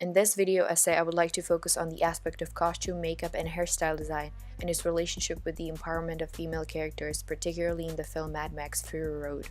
In this video essay, I would like to focus on the aspect of costume, makeup, and hairstyle design and its relationship with the empowerment of female characters, particularly in the film Mad Max Fury Road,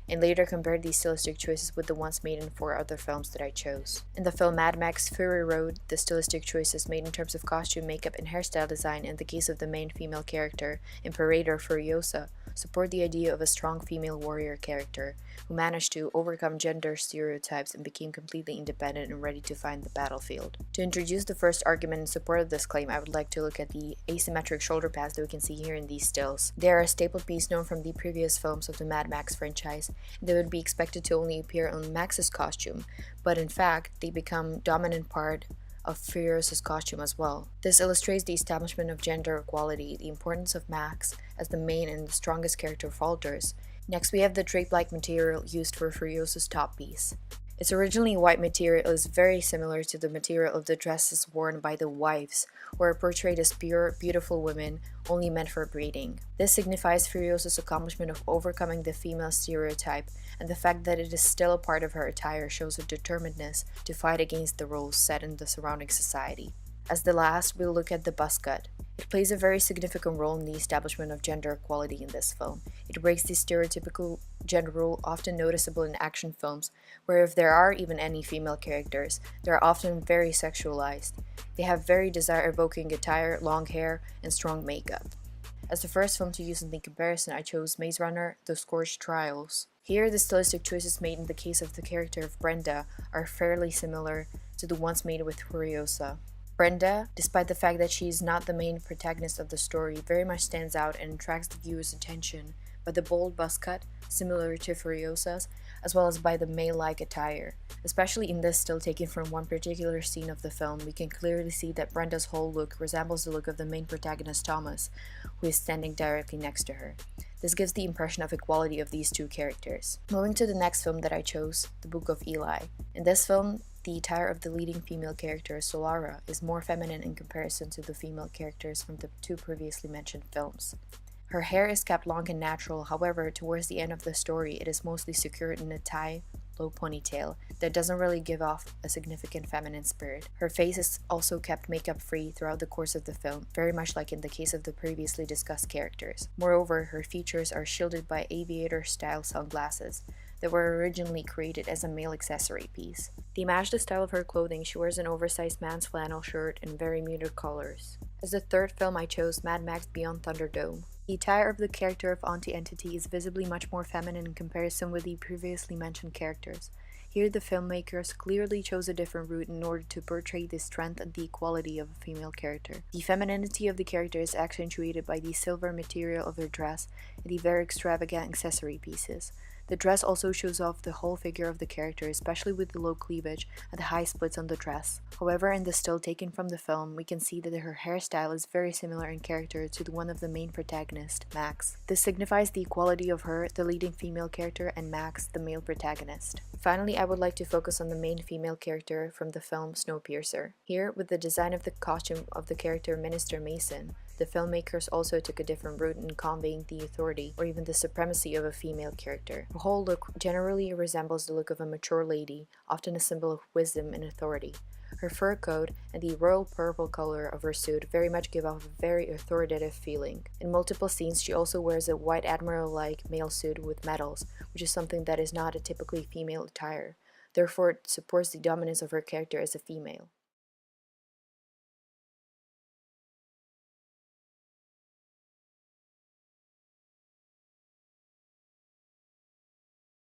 and later compare these stylistic choices with the ones made in 4 other films that I chose. In the film Mad Max Fury Road, the stylistic choices made in terms of costume, makeup, and hairstyle design in the case of the main female character, Imperator Furiosa, support the idea of a strong female warrior character who managed to overcome gender stereotypes and became completely independent and ready to find the battlefield. To introduce the first argument in support of this claim, I would like to look at the asymmetric shoulder pads that we can see here in these stills. They are a staple piece known from the previous films of the Mad Max franchise. They would be expected to only appear on Max's costume, but in fact, they become dominant part of Furiosa's costume as well. This illustrates the establishment of gender equality, the importance of Max as the main and the strongest character falters. Next, we have the drape-like material used for Furiosa's top piece. Its originally white material is very similar to the material of the dresses worn by the wives, who are portrayed as pure, beautiful women only meant for breeding. This signifies Furiosa's accomplishment of overcoming the female stereotype, and the fact that it is still a part of her attire shows her determinedness to fight against the roles set in the surrounding society. As the last, we'll look at the buzz cut. It plays a very significant role in the establishment of gender equality in this film. It breaks the stereotypical gender rule often noticeable in action films, where if there are even any female characters, they are often very sexualized. They have very desire-evoking attire, long hair, and strong makeup. As the first film to use in the comparison, I chose Maze Runner: The Scorched Trials. Here, the stylistic choices made in the case of the character of Brenda are fairly similar to the ones made with Furiosa. Brenda, despite the fact that she is not the main protagonist of the story, very much stands out and attracts the viewer's attention by the bold buzz cut, similar to Furiosa's, as well as by the male-like attire. Especially in this still taken from one particular scene of the film, we can clearly see that Brenda's whole look resembles the look of the main protagonist Thomas, who is standing directly next to her. This gives the impression of equality of these two characters. Moving to the next film that I chose, The Book of Eli. In this film, the attire of the leading female character, Solara, is more feminine in comparison to the female characters from the 2 previously mentioned films. Her hair is kept long and natural, however, towards the end of the story, it is mostly secured in a tie, low ponytail that doesn't really give off a significant feminine spirit. Her face is also kept makeup-free throughout the course of the film, very much like in the case of the previously discussed characters. Moreover, her features are shielded by aviator-style sunglasses that were originally created as a male accessory piece. To match the style of her clothing, she wears an oversized man's flannel shirt in very muted colors. As the third film, I chose Mad Max Beyond Thunderdome. The attire of the character of Auntie Entity is visibly much more feminine in comparison with the previously mentioned characters. Here, the filmmakers clearly chose a different route in order to portray the strength and the equality of a female character. The femininity of the character is accentuated by the silver material of her dress and the very extravagant accessory pieces. The dress also shows off the whole figure of the character, especially with the low cleavage and the high splits on the dress. However, in the still taken from the film, we can see that her hairstyle is very similar in character to the one of the main protagonist, Max. This signifies the equality of her, the leading female character, and Max, the male protagonist. Finally, I would like to focus on the main female character from the film Snowpiercer. Here, with the design of the costume of the character Minister Mason, the filmmakers also took a different route in conveying the authority or even the supremacy of a female character. Her whole look generally resembles the look of a mature lady, often a symbol of wisdom and authority. Her fur coat and the royal purple color of her suit very much give off a very authoritative feeling. In multiple scenes, she also wears a white admiral-like male suit with medals, which is something that is not a typically female attire. Therefore, it supports the dominance of her character as a female.